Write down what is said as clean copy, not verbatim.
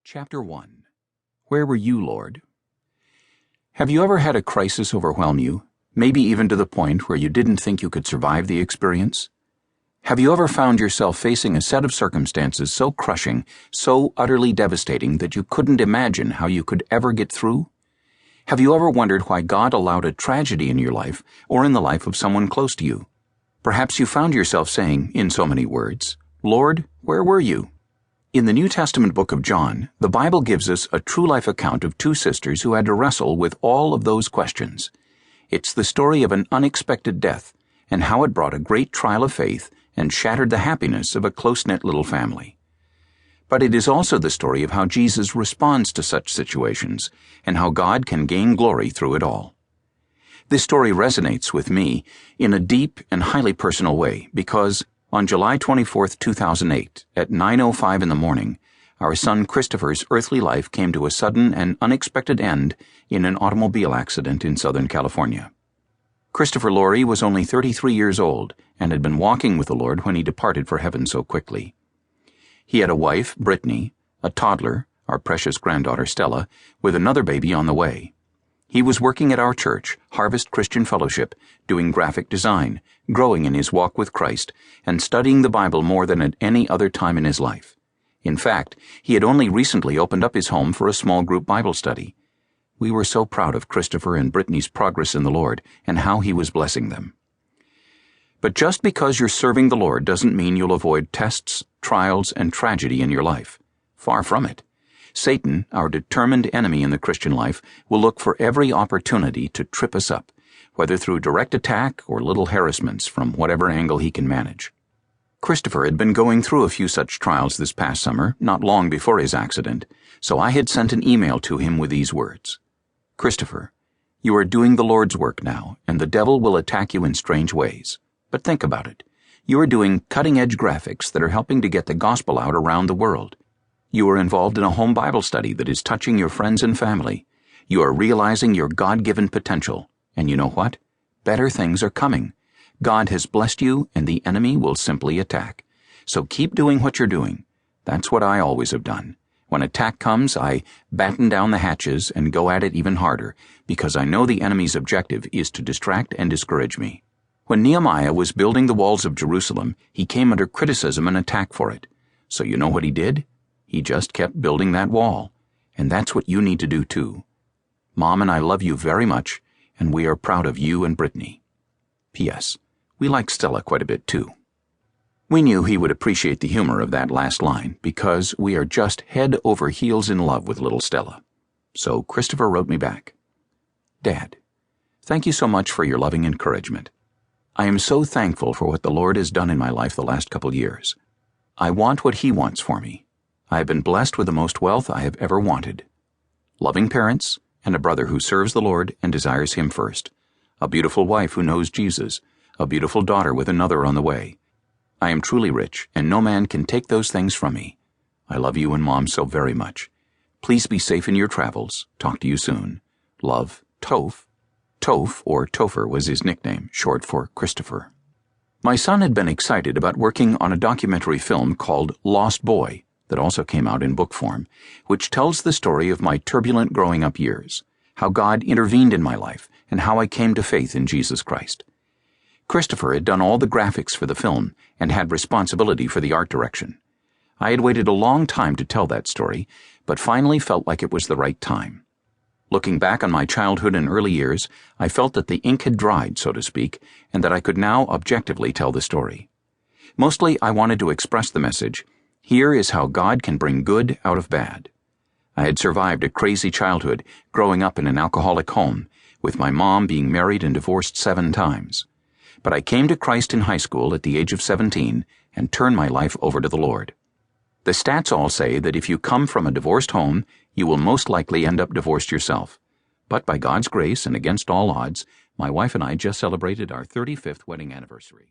Chapter 1. Where were you, Lord? Have you ever had a crisis overwhelm you, maybe even to the point where you didn't think you could survive the experience? Have you ever found yourself facing a set of circumstances so crushing, so utterly devastating that you couldn't imagine how you could ever get through? Have you ever wondered why God allowed a tragedy in your life or in the life of someone close to you? Perhaps you found yourself saying, in so many words, "Lord, where were you?" In the New Testament book of John, the Bible gives us a true-life account of two sisters who had to wrestle with all of those questions. It's the story of an unexpected death and how it brought a great trial of faith and shattered the happiness of a close-knit little family. But it is also the story of how Jesus responds to such situations and how God can gain glory through it all. This story resonates with me in a deep and highly personal way because on July 24, 2008, at 9:05 in the morning, our son Christopher's earthly life came to a sudden and unexpected end in an automobile accident in Southern California. Christopher Laurie was only 33 years old and had been walking with the Lord when he departed for heaven so quickly. He had a wife, Brittany, a toddler, our precious granddaughter Stella, with another baby on the way. He was working at our church, Harvest Christian Fellowship, doing graphic design, growing in his walk with Christ, and studying the Bible more than at any other time in his life. In fact, he had only recently opened up his home for a small group Bible study. We were so proud of Christopher and Brittany's progress in the Lord and how he was blessing them. But just because you're serving the Lord doesn't mean you'll avoid tests, trials, and tragedy in your life. Far from it. Satan, our determined enemy in the Christian life, will look for every opportunity to trip us up, whether through direct attack or little harassments from whatever angle he can manage. Christopher had been going through a few such trials this past summer, not long before his accident, so I had sent an email to him with these words. "Christopher, you are doing the Lord's work now, and the devil will attack you in strange ways. But think about it. You are doing cutting-edge graphics that are helping to get the gospel out around the world. You are involved in a home Bible study that is touching your friends and family. You are realizing your God-given potential. And you know what? Better things are coming. God has blessed you, and the enemy will simply attack. So keep doing what you're doing. That's what I always have done. When attack comes, I batten down the hatches and go at it even harder, because I know the enemy's objective is to distract and discourage me. When Nehemiah was building the walls of Jerusalem, he came under criticism and attack for it. So you know what he did? He just kept building that wall. And that's what you need to do too. Mom and I love you very much, and we are proud of you and Brittany. P.S. We like Stella quite a bit too." We knew he would appreciate the humor of that last line because we are just head over heels in love with little Stella. So Christopher wrote me back. "Dad, thank you so much for your loving encouragement. I am so thankful for what the Lord has done in my life the last couple years. I want what He wants for me. I have been blessed with the most wealth I have ever wanted. Loving parents, and a brother who serves the Lord and desires Him first. A beautiful wife who knows Jesus. A beautiful daughter with another on the way. I am truly rich, and no man can take those things from me. I love you and Mom so very much. Please be safe in your travels. Talk to you soon. Love, Toph." Toph, or Topher, was his nickname, short for Christopher. My son had been excited about working on a documentary film called Lost Boy, that also came out in book form, which tells the story of my turbulent growing-up years, how God intervened in my life, and how I came to faith in Jesus Christ. Christopher had done all the graphics for the film and had responsibility for the art direction. I had waited a long time to tell that story, but finally felt like it was the right time. Looking back on my childhood and early years, I felt that the ink had dried, so to speak, and that I could now objectively tell the story. Mostly, I wanted to express the message, here is how God can bring good out of bad. I had survived a crazy childhood, growing up in an alcoholic home, with my mom being married and divorced 7 times. But I came to Christ in high school at the age of 17 and turned my life over to the Lord. The stats all say that if you come from a divorced home, you will most likely end up divorced yourself. But by God's grace and against all odds, my wife and I just celebrated our 35th wedding anniversary.